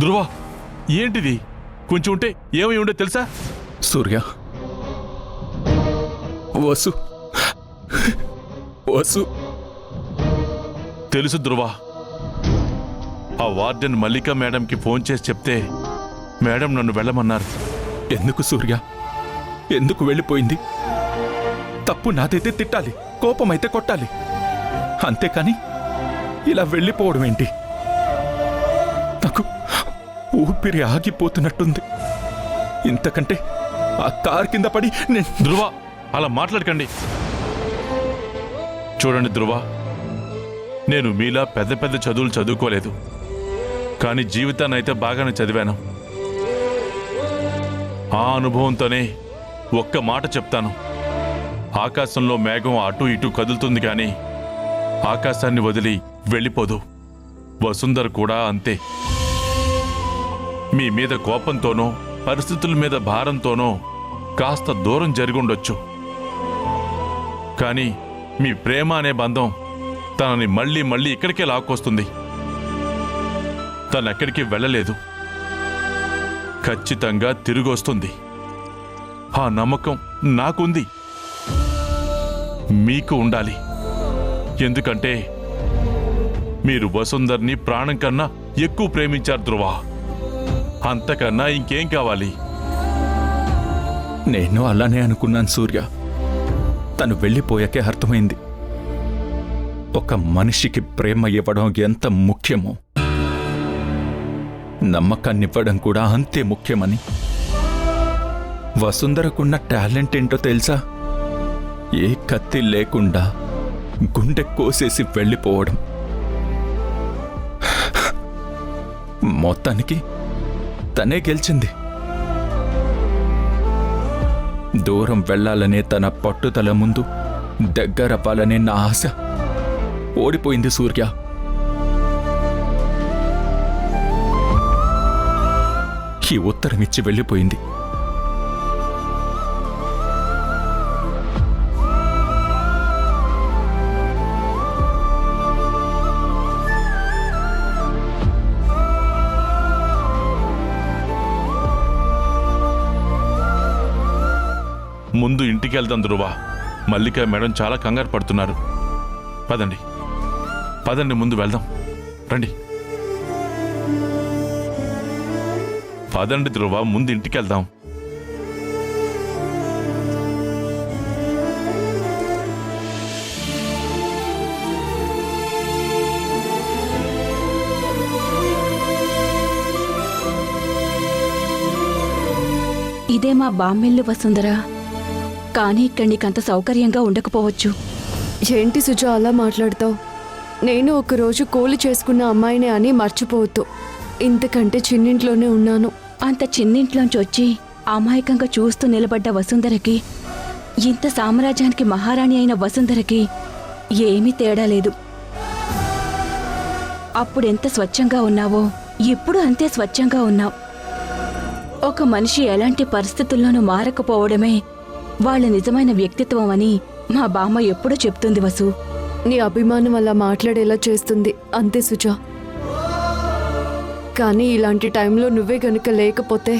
ధ్రువ, ఏంటిది? కొంచెం ఉంటే ఏమై ఉండో తెలుసా? సూర్య, వసు వసు తెలుసు ధ్రువ. ఆ వార్డెన్ మల్లికా మేడంకి ఫోన్ చేసి చెప్తే మేడం నన్ను వెళ్ళమన్నారు. ఎందుకు సూర్య, ఎందుకు వెళ్ళిపోయింది? తప్పు నాదైతే తిట్టాలి, కోపమైతే కొట్టాలి, అంతేకాని ఇలా వెళ్ళిపోవడం ఏంటి? నాకు ఊపిరి ఆగిపోతున్నట్టుంది. ఇంతకంటే ఆ కార్ కింద పడి ధ్రువ, అలా మాట్లాడకండి. చూడండి ధ్రువ, నేను మీలా పెద్ద పెద్ద చదువులు చదువుకోలేదు, కానీ జీవితాన్ని అయితే బాగానే చదివాను. ఆ అనుభవంతోనే ఒక్క మాట చెప్తాను. ఆకాశంలో మేఘం అటు ఇటు కదులుతుంది, కానీ ఆకాశాన్ని వదిలి వెళ్ళిపోదు. వసుంధర కూడా అంతే. మీ మీద కోపంతోనో పరిస్థితుల మీద భారంతోనో కాస్త దూరం జరిగుండొచ్చు, కానీ మీ ప్రేమ అనే బంధం తనని మళ్ళీ మళ్ళీ ఇక్కడికే లాక్కొస్తుంది. తనెక్కడికి వెళ్ళలేదు, ఖచ్చితంగా తిరిగి వస్తుంది. ఆ నమ్మకం నాకుంది, మీకు ఉండాలి. ఎందుకంటే మీరు వసుంధర్ని ప్రాణం కన్నా ఎక్కువ ప్రేమించారు ధ్రువ. అంతకన్నా ఇంకేం కావాలి? నేను అలానే అనుకున్నాను సూర్య. తను వెళ్ళిపోయాకే అర్థమైంది ఒక మనిషికి ప్రేమ ఇవ్వడం ఎంత ముఖ్యమో, నమ్మకాన్నివ్వడం కూడా అంతే ముఖ్యమని. వసుంధరకున్న టాలెంట్ ఏంటో తెలుసా? ఏ కత్తి లేకుండా గుండె కోసేసి వెళ్ళిపోవడం. మొత్తానికి తనే గెలిచింది. దూరం వెళ్లాలనే తన పట్టుదల ముందు దగ్గరవ్వాలనే నా ఆశ ఓడిపోయింది సూర్య. ఈ ఉత్తరం ఇచ్చి వెళ్ళిపోయింది. ముందు ఇంటికి వెళ్దాం ధ్రువ. మల్లిక మేడం చాలా కంగారు పడుతున్నారు. పదండి పదండి, ముందు వెళ్దాం. రండి, పదండి ధ్రువ, ముందు ఇంటికి వెళ్దాం. ఇదే మా బామ్మిల్లు వసుంధరా, కానీ ఇక్కడ నీకంత సౌకర్యంగా ఉండకపోవచ్చు. ఏంటి సుజా అలా మాట్లాడతావు? నేను ఒకరోజు కూలి చేసుకున్న అమ్మాయిని అని మర్చిపోవద్దు. ఇంతకంటే చిన్నింట్లోనే ఉన్నాను. అంత చిన్నింట్లోంచి వచ్చి అమాయకంగా చూస్తూ నిలబడ్డ వసుంధరకి, ఇంత సామ్రాజ్యానికి మహారాణి అయిన వసుంధరకి ఏమీ తేడా లేదు. అప్పుడెంత స్వచ్ఛంగా ఉన్నావో ఇప్పుడు అంతే స్వచ్ఛంగా ఉన్నావు. ఒక మనిషి ఎలాంటి పరిస్థితుల్లోనూ మారకపోవడమే వాళ్ళ నిజమైన వ్యక్తిత్వం అని మా బామ్మ ఎప్పుడూ చెప్తుంది వసు. నీ అభిమానం అలా మాట్లాడేలా చేస్తుంది అంతే సుజా. కానీ ఇలాంటి టైంలో నువ్వే గనుక లేకపోతే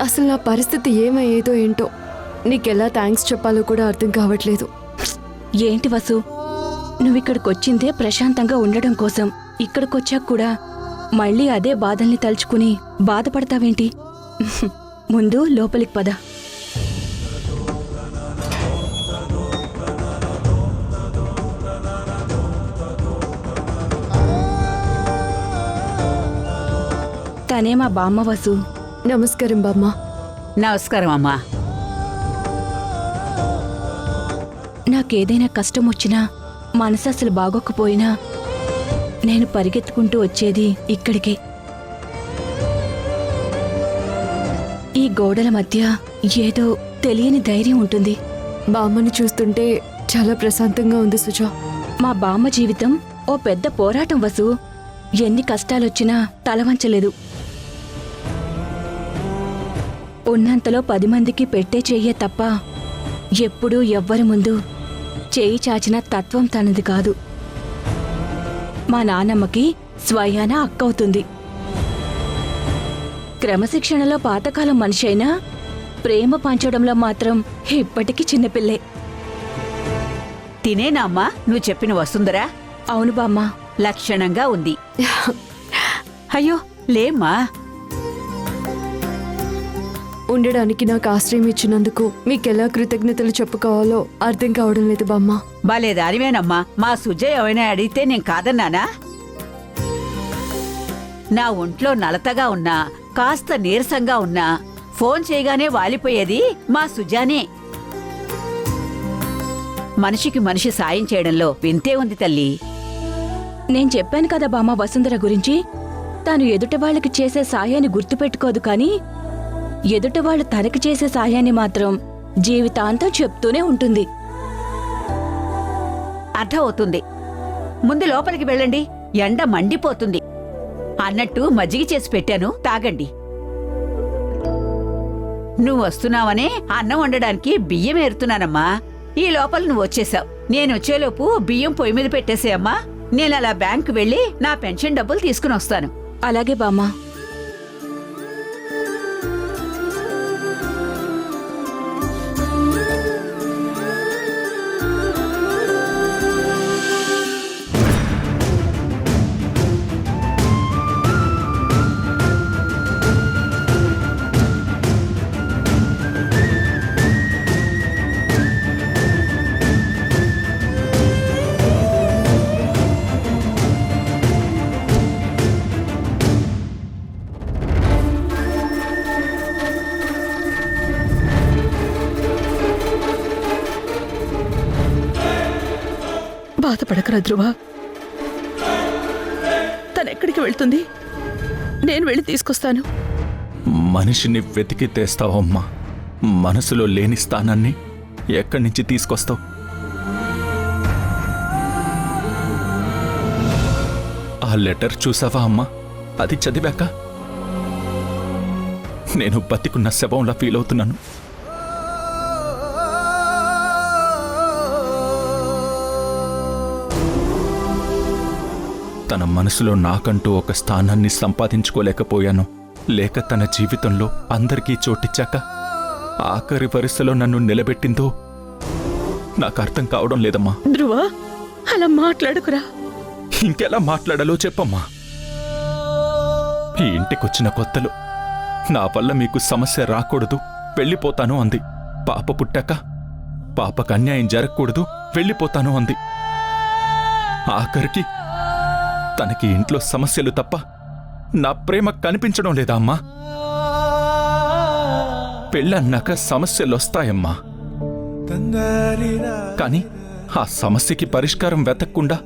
అసలు నా పరిస్థితి ఏమయ్యేదో ఏంటో. నీకెలా థ్యాంక్స్ చెప్పాలో కూడా అర్థం కావట్లేదు. ఏంటి వసు, నువ్విక్కడికొచ్చిందే ప్రశాంతంగా ఉండడం కోసం. ఇక్కడికొచ్చాక కూడా మళ్ళీ అదే బాధల్ని తలుచుకుని బాధపడతావేంటి? ముందు లోపలికి పద. తనే మా బామ్మ వసు. నమస్కారం బామ్మ. నమస్కారం అమ్మా. నాకేదైనా కష్టం వచ్చినా మనసు అసలు బాగోకపోయినా నేను పరిగెత్తుకుంటూ వచ్చేది ఇక్కడికే. ఈ గోడల మధ్య ఏదో తెలియని ధైర్యం ఉంటుంది. బామ్మని చూస్తుంటే చాలా ప్రశాంతంగా ఉంది సుజా. మా బామ్మ జీవితం ఓ పెద్ద పోరాటం వసు. ఎన్ని కష్టాలొచ్చినా తలవంచలేదు. ఉన్నంతలో 10 మందికి పెట్టే చెయ్యే తప్ప ఎప్పుడూ ఎవ్వరి ముందు చేయి చాచిన తత్వం తనది కాదు. మా నాన్నమ్మకి స్వయాన అక్కవుతుంది. క్రమశిక్షణలో పాతకాలం మనిషి అయినా ప్రేమ పంచడంలో మాత్రం ఇప్పటికీ చిన్నపిల్లే. తినేనా అమ్మా నువ్వు చెప్పిన వసుంధరా? అవును బామ్మ. లక్షణంగా ఉంది. అయ్యో లేమ్మా. ఉండడానికి నాకు ఆశ్రయం ఇచ్చినందుకు మీకెలా కృతజ్ఞతలు చెప్పుకోవాలో అర్థం కావడం లేదు బామ్మ. బాలే దానివేనమ్మా. మా సుజయ్ ఏమైనా అడిగితే నేను కాదన్నానా? నా ఒంట్లో నలతగా ఉన్నా, కాస్త నీరసంగా ఉన్నా ఫోన్ చేయగానే వాలిపోయేది మా సుజానే. మనిషికి మనిషి సాయం చేయడంలో వింతే ఉంది తల్లి. నేను చెప్పాను కదా బామ్మ వసుంధర గురించి. తాను ఎదుటి వాళ్ళకి చేసే సాయాన్ని గుర్తుపెట్టుకోదు కానీ ఎదుటివాళ్ళు తనకి చేసే సాయాన్ని మాత్రం జీవితాంతం చెప్తూనే ఉంటుంది. అర్థం అవుతుంది. ముందు లోపలికి వెళ్ళండి, ఎండ మండిపోతుంది. అన్నట్టు మజ్జిగ చేసి పెట్టాను, తాగండి. నువ్వు వస్తున్నావనే అన్నం వండడానికి బియ్యం ఏరుతున్నానమ్మా. ఈ లోపల నువ్వు వచ్చేసావు. నేనొచ్చేలోపు బియ్యం పొయ్యి మీద పెట్టేసేయమ్మా. నేను అలా బ్యాంకు వెళ్ళి నా పెన్షన్ డబ్బులు తీసుకుని వస్తాను. అలాగే బామ్మ. బాధపడకరా ధ్రువ. తనెక్కడికి వెళ్తుంది? నేను వెళ్ళి తీసుకొస్తాను. మనిషిని వెతికి తెస్తావమ్మా. మనసులో లేని స్థానాన్ని ఎక్కడి నుంచి తీసుకొస్తావు? ఆ లెటర్ చూసావా అమ్మా? అది చదివాక నేను బతికున్న శవంలా ఫీల్ అవుతున్నాను. తన మనసులో నాకంటూ ఒక స్థానాన్ని సంపాదించుకోలేకపోయాను. లేక తన జీవితంలో అందరికీ చోటిచ్చాక ఆఖరి వరుసలో నన్ను నిలబెట్టిందో నాకు అర్థం కావడం లేదమ్మా. ధ్రువ, అలా మాట్లాడుకురా. ఇంకెలా మాట్లాడాలో చెప్పమ్మా. ఈ ఇంటికొచ్చిన కొత్తలో నా వల్ల మీకు సమస్య రాకూడదు, వెళ్ళిపోతాను అంది. పాప పుట్టాక పాపకు అన్యాయం జరగకూడదు, వెళ్ళిపోతాను అంది. ఆఖరికి తనకి ఇంట్లో సమస్యలు తప్ప నా ప్రేమ కనిపించడం లేదా అమ్మా? పెళ్ళన్నాక సమస్యలొస్తాయమ్మా. కాని ఆ సమస్యకి పరిష్కారం వెతక్కుండా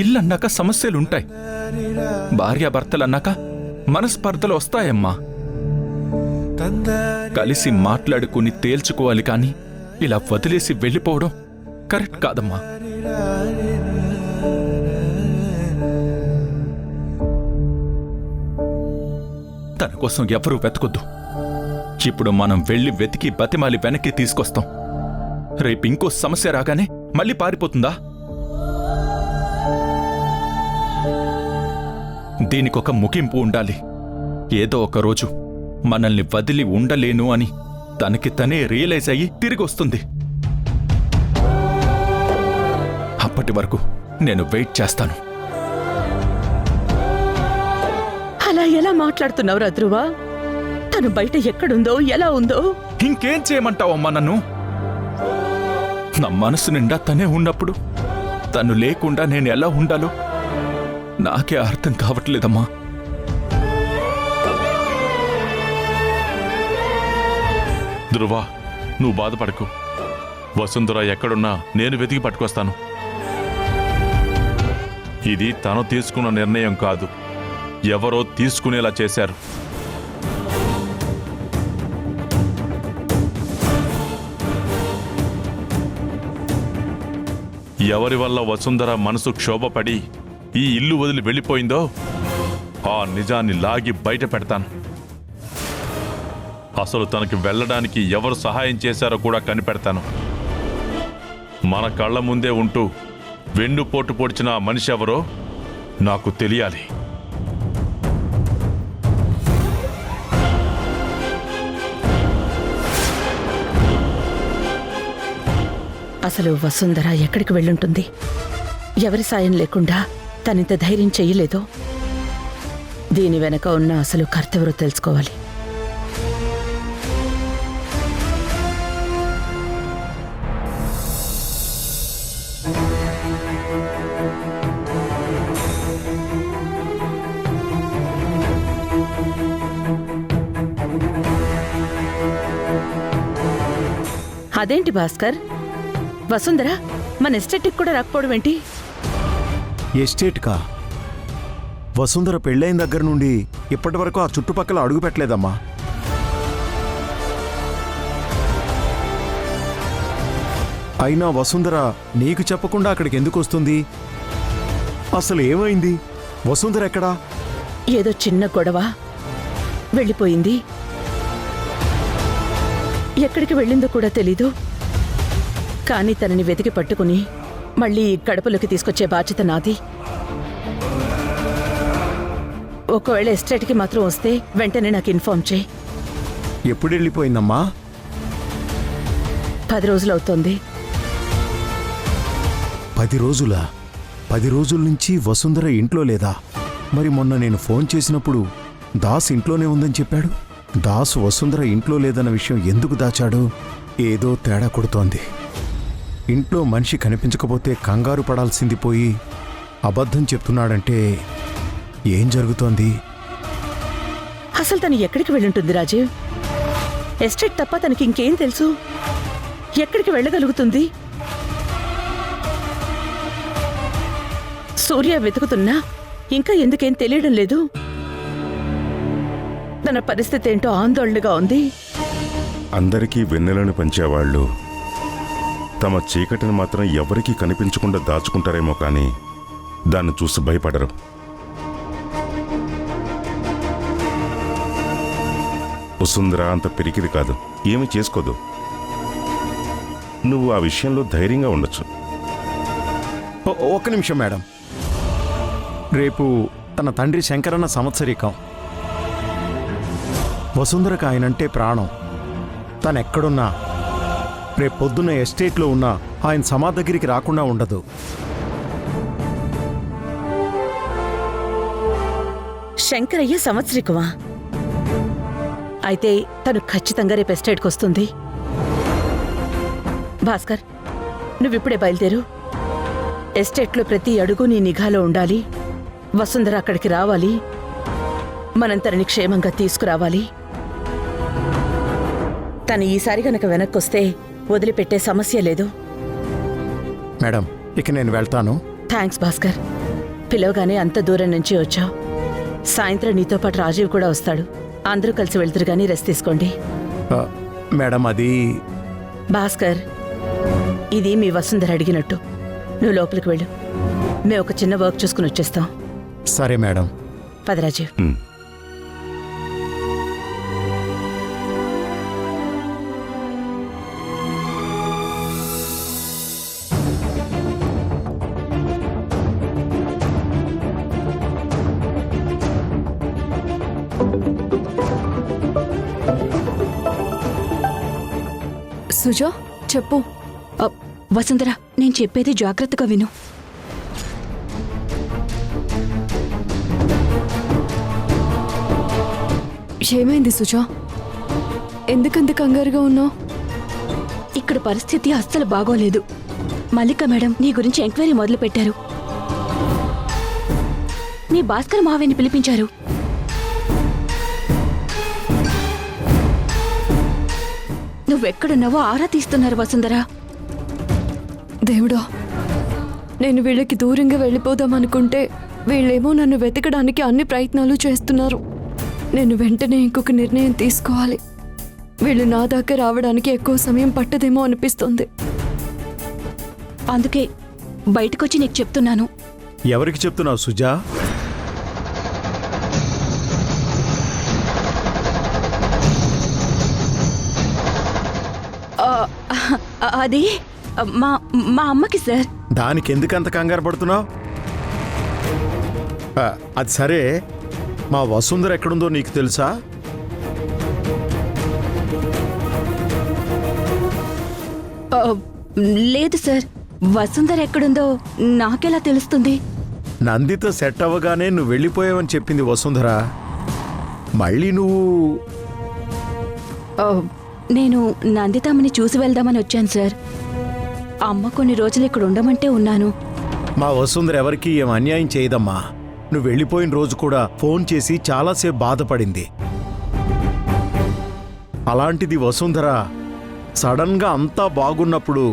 ఇల్లన్నాక సమస్యలుంటాయి. భార్యాభర్తలన్నాక మనస్పర్ధలు వస్తాయమ్మా. కలిసి మాట్లాడుకుని తేల్చుకోవాలి కాని ఇలా వదిలేసి వెళ్ళిపోవడం కరెక్ట్ కాదమ్మా. తన కోసం ఎవరూ వెతకొద్దు. ఇప్పుడు మనం వెళ్ళి వెతికి బతిమాలి వెనక్కి తీసుకొస్తాం. రేపు ఇంకో సమస్య రాగానే మళ్ళీ పారిపోతుందా? దీనికొక ముగింపు ఉండాలి. ఏదో ఒక రోజు మనల్ని వదిలి ఉండలేను అని తనకి తనే రియలైజ్ అయ్యి తిరిగొస్తుంది. అప్పటి వరకు నేను వెయిట్ చేస్తాను. అలా ఎలా మాట్లాడుతున్నావురా ధ్రువ? తను బయట ఎక్కడుందో, ఎలా ఉందో? ఇంకేం చేయమంటావమ్మా నన్ను? నా మనసు నిండా తనే ఉన్నప్పుడు తను లేకుండా నేను ఎలా ఉండాలో నాకే అర్థం కావట్లేదమ్మా. ధ్రువ, నువ్వు బాధపడకు. వసుంధర ఎక్కడున్నా నేను వెతికి పట్టుకొస్తాను. ఇది తను తీసుకున్న నిర్ణయం కాదు, ఎవరో తీసుకునేలా చేశారు. ఎవరి వల్ల వసుంధర మనసు క్షోభపడి ఈ ఇల్లు వదిలి వెళ్ళిపోయిందో ఆ నిజాన్ని లాగి బయట పెడతాను. అసలు తనకి వెళ్ళడానికి ఎవరు సహాయం చేశారో కూడా కనిపెడతాను. మన కళ్ళ ముందే ఉంటూ వెన్నుపోటు పొడిచిన ఆ మనిషి ఎవరో నాకు తెలియాలి. అసలు వసుంధర ఎక్కడికి వెళ్ళుంటుంది? ఎవరి సాయం లేకుండా తనింత ధైర్యం చెయ్యలేదో? దీని వెనక ఉన్న అసలు కర్తెవరో తెలుసుకోవాలి. అదేంటి భాస్కర్, వసుంధర మన ఎస్టేట్కి కూడా రాకపోవడం ఏంటి? ఎస్టేట్కా? వసుంధర పెళ్ళైన దగ్గర నుండి ఇప్పటి వరకు ఆ చుట్టుపక్కల అడుగు పెట్టలేదమ్మా. అయినా వసుంధర నీకు చెప్పకుండా అక్కడికి ఎందుకు వస్తుంది? అసలు ఏమైంది? వసుంధర ఎక్కడా? ఏదో చిన్న గొడవ, వెళ్ళిపోయింది. ఎక్కడికి వెళ్ళిందో కూడా తెలీదు. కానీ తనని వెతికి పట్టుకుని మళ్ళీ ఈ గడపలోకి తీసుకొచ్చే బాధ్యత నాది. ఒకవేళ ఎస్టేట్కి మాత్రం వస్తే వెంటనే నాకు ఇన్ఫార్మ్ చేయి. ఎప్పుడు వెళ్ళిపోయిందమ్మా? 10 రోజులవుతోంది. 10 రోజులా? 10 రోజుల నుంచి వసుంధర ఇంట్లో లేదా? మరి మొన్న నేను ఫోన్ చేసినప్పుడు దాస్ ఇంట్లోనే ఉందని చెప్పాడు. దాస్ వసుంధర ఇంట్లో లేదన్న విషయం ఎందుకు దాచాడు? ఏదో తేడా కొడుతోంది. ఇంట్లో మనిషి కనిపించకపోతే కంగారు పడాల్సింది పోయి అబద్ధం చెప్తున్నాడంటే ఏం జరుగుతోంది? అసలు తను ఎక్కడికి వెళ్ళుంటుంది రాజీవ్? ఎస్టేట్ తప్ప తనకి ఇంకేం తెలుసు? ఎక్కడికి వెళ్ళగలుగుతుంది? సూర్య వెతుకుతున్నా ఇంకా ఎందుకేం తెలియడం లేదు. తన పరిస్థితి ఏంటో ఆందోళనగా ఉంది. అందరికీ వెన్నెలను పంచేవాళ్ళు తమ చీకటిని మాత్రం ఎవరికీ కనిపించకుండా దాచుకుంటారేమో కానీ దాన్ని చూసి భయపడరు. వసుంధర అంత పిరికిది కాదు, ఏమీ చేసుకోదు. నువ్వు ఆ విషయంలో ధైర్యంగా ఉండొచ్చు. ఒక్క నిమిషం మేడం. రేపు తన తండ్రి శంకరన్న సంవత్సరీకం. వసుంధరకు ఆయనంటే ప్రాణం. తనెక్కడున్నా రేపు పొద్దున్న ఎస్టేట్లో ఉన్నా ఆయన సమాధి దగ్గరికి రాకుండా ఉండదు. శంకరయ్య సంవత్సరికమా? అయితే తను ఖచ్చితంగా రేపు ఎస్టేట్కి వస్తుంది. భాస్కర్, నువ్విప్పుడే బయలుదేరు. ఎస్టేట్లో ప్రతి అడుగు నీ నిఘాలో ఉండాలి. వసుంధర అక్కడికి రావాలి. మనం తనని క్షేమంగా తీసుకురావాలి. తను ఈసారి గనక వెనక్కొస్తే వదిలిపెట్టే సమస్య లేదు. మేడం, ఇక నేను వెళ్తాను. థ్యాంక్స్ భాస్కర్. పిలవగానే అంత దూరం నుంచి వచ్చావు. సాయంత్రం నీతో పాటు రాజీవ్ కూడా వస్తాడు. అందరూ కలిసి వెళ్తురు కానీ రెస్ట్ తీసుకోండి. మేడం, అది భాస్కర్, ఇది మీ వసుంధర అడిగినట్టు. నువ్వు లోపలికి వెళ్ళు. మేము ఒక చిన్న వర్క్ చూసుకుని వచ్చేస్తాం. సరే మేడం. పద రాజీవ్. సుజా, చెప్పు. వసుంధర, నేను చెప్పేది జాగ్రత్తగా విను. ఏమైంది సుజా? ఎందుకంత కంగారుగా ఉన్నావు? ఇక్కడ పరిస్థితి అస్సలు బాగోలేదు. మల్లిక మేడం నీ గురించి ఎంక్వైరీ మొదలు పెట్టారు. నీ భాస్కర్ మావయ్యని పిలిపించారు. నువ్వెక్కడున్నావో ఆరా తీస్తున్నారు వసుంధరా. దేవుడా, నేను వీళ్ళకి దూరంగా వెళ్ళిపోదామనుకుంటే వీళ్ళేమో నన్ను వెతకడానికి అన్ని ప్రయత్నాలు చేస్తున్నారు. నేను వెంటనే ఇంకొక నిర్ణయం తీసుకోవాలి. వీళ్ళు నా దాకా రావడానికి ఎక్కువ సమయం పట్టదేమో అనిపిస్తుంది. అందుకే బయటకొచ్చి నీకు చెప్తున్నాను. ఎవరికి చెప్తున్నావు సుజా? అది మా మా అమ్మకి సార్. దానికి ఎందుకంత కంగారు పడుతున్నావు? అది సరే, మా వసుంధర ఎక్కడుందో నీకు తెలుసా? లేదు సార్, వసుంధర ఎక్కడుందో నాకెలా తెలుస్తుంది? నందిత సెట్ అవ్వగానే నువ్వు వెళ్ళిపోయావని చెప్పింది వసుంధర. మళ్ళీ నువ్వు నేను నందితమ్మని చూసి వెళ్దామని వచ్చాను సార్. అమ్మ కొన్ని రోజులు ఇక్కడ ఉండమంటే ఉన్నాను. మా వసుంధర ఎవరికీ ఏం అన్యాయం చేయదమ్మా. నువ్వు వెళ్ళిపోయిన రోజు కూడా ఫోన్ చేసి చాలాసేపు బాధపడింది. అలాంటిది వసుంధర సడన్గా అంతా బాగున్నప్పుడు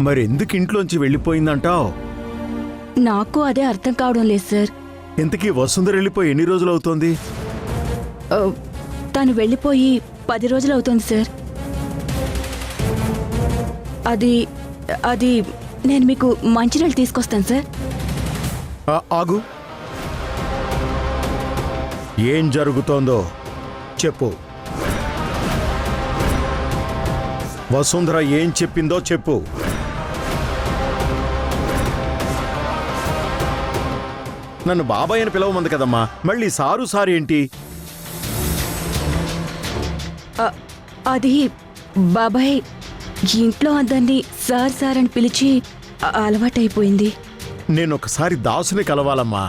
మరి ఎందుకు ఇంట్లోంచి వెళ్ళిపోయిందంటావు? నాకు అదే అర్థం కావడం లేదు సార్. ఇంతకీ వసుంధర వెళ్ళిపోయి ఎన్ని రోజులు అవుతోంది? తను వెళ్ళిపోయి 10 రోజులు అవుతోంది సార్. అది నేను మీకు మంచినీళ్ళు తీసుకొస్తాను సార్. ఆగు, ఏం జరుగుతోందో చెప్పు. వసుంధర ఏం చెప్పిందో చెప్పు. నన్ను బాబాయ్ అని పిలవమంది కదమ్మా, మళ్ళీ సారు ఏంటి? అది బాబాయ్ ఇంట్లో అందరినీ సార్ సార్ అని పిలిచి అలవాటైపోయింది. నేను ఒకసారి దాసుని కలవాలమ్మా.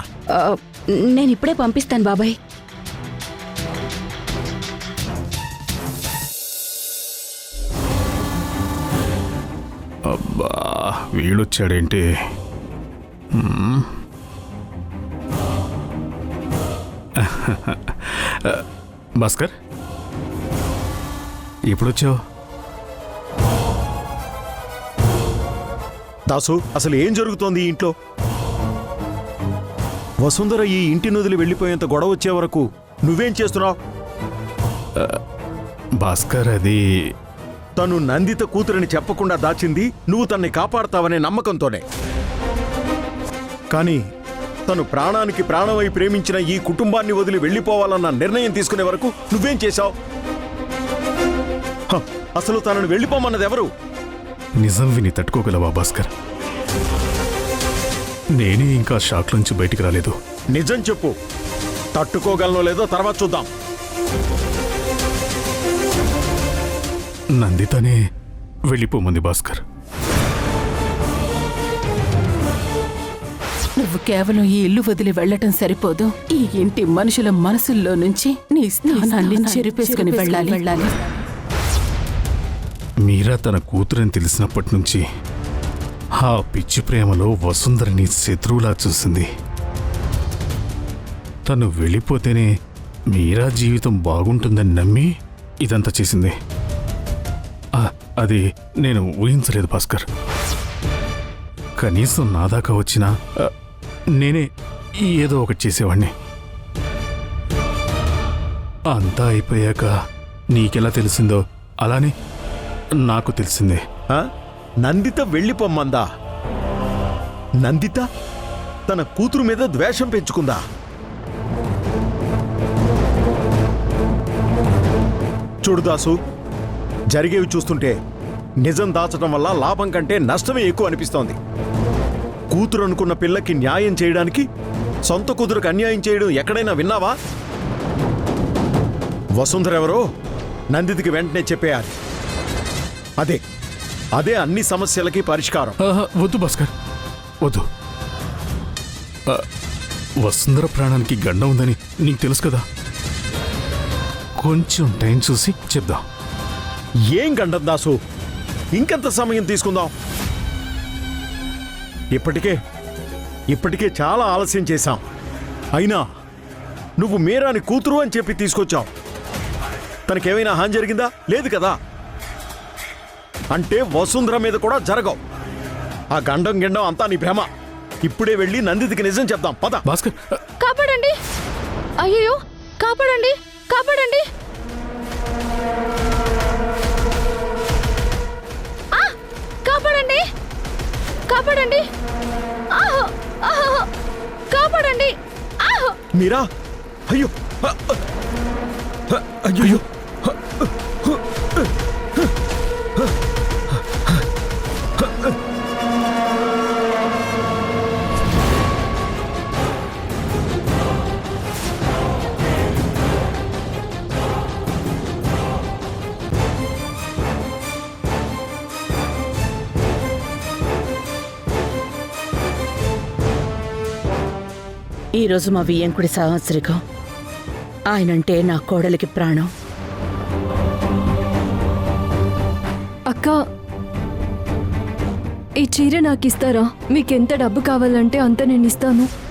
నేను ఇప్పుడే పంపిస్తాను బాబాయ్. అబ్బా, వీడొచ్చాడేంటి? భాస్కర్, ఎప్పుడొచ్చావు? దాసు, అసలు ఏం జరుగుతోంది ఈ ఇంట్లో? వసుంధర ఈ ఇంటిని వదిలి వెళ్ళిపోయేంత గొడవ వచ్చే వరకు నువ్వేం చేస్తున్నావు? భాస్కర్, అది తను నందిత కూతురని చెప్పకుండా దాచింది నువ్వు తన్ని కాపాడతావనే నమ్మకంతోనే. కానీ తను ప్రాణానికి ప్రాణమై ప్రేమించిన ఈ కుటుంబాన్ని వదిలి వెళ్ళిపోవాలన్న నిర్ణయం తీసుకునే వరకు నువ్వేం చేశావు? అసలు తనను వెళ్ళిపోమన్నది ఎవరు? నిజం విని తట్టుకోగలవా భాస్కర్? నేనే ఇంకా షాక్ నుంచి బయటికి రాలేదు. నిజం చెప్పు. తట్టుకోగలనో లేదో తర్వాత చూద్దాం. నందితనే వెళ్ళిపోమంది భాస్కర్. నువ్వు కేవలం ఈ ఇల్లు వదిలి వెళ్ళటం సరిపోదు. ఈ ఇంటి మనుషుల మనసుల్లో నుంచి నీ స్నానాన్ని చెరిపేసుకుని వెళ్ళాలి. మీరా తన కూతురని తెలిసినప్పటి నుంచి ఆ పిచ్చి ప్రేమలో వసుంధరని శత్రువులా చూసింది. తను వెళ్ళిపోతేనే మీరా జీవితం బాగుంటుందని నమ్మి ఇదంతా చేసింది. అది నేను ఊహించలేదు భాస్కర్. కనీసం నా దాకా వచ్చినా నేనే ఏదో ఒకటి చేసేవాణ్ణి. అంతా అయిపోయాక నీకెలా తెలిసిందో అలానే నాకు తెలిసిందే. నందిత వెళ్ళిపోమ్మందా? నందిత తన కూతురు మీద ద్వేషం పెంచుకుందా? చూడు దాసు, జరిగేవి చూస్తుంటే నిజం దాచడం వల్ల లాభం కంటే నష్టమే ఎక్కువ అనిపిస్తోంది. కూతురు అనుకున్న పిల్లకి న్యాయం చేయడానికి సొంత కూతురుకు అన్యాయం చేయడం ఎక్కడైనా విన్నావా? వసుంధర ఎవరో నందితికి వెంటనే చెప్పేయాలి. అదే అన్ని సమస్యలకి పరిష్కారం. వద్దు భాస్కర్, వద్దు. వసుంధర ప్రాణానికి గండం ఉందని నీకు తెలుసు కదా. కొంచెం టైం చూసి చెప్దాం. ఏం గండం దాసు, ఇంకెంత సమయం తీసుకుందాం? ఇప్పటికే చాలా ఆలస్యం చేశాం. అయినా నువ్వు మీరాని కూతురు అని చెప్పి తీసుకొచ్చావు. తనకేమైనా హాని జరిగిందా? లేదు కదా. అంటే వసుంధర మీద కూడా జరగవు. ఆ గండం గిండం అంతా నీ భ్రమ. ఇప్పుడే వెళ్ళి నందితికి నిజం చెప్దాం, పద. భాస్కర్, కాపాడండి, అయ్యో కాపాడండి, కాపాడండి. ఆ, కాపాడండి, కాపాడండి, ఆహో, ఆహో, కాపాడండి, ఆహో. మీరా? అయ్యో అయ్యో. ఈరోజు మా వియ్యంకుడి సంవత్సరికం. ఆయనంటే నా కోడలికి ప్రాణం. అక్క, ఈ చీర నాకు ఇస్తారా? మీకెంత డబ్బు కావాలంటే అంత నేను ఇస్తాను.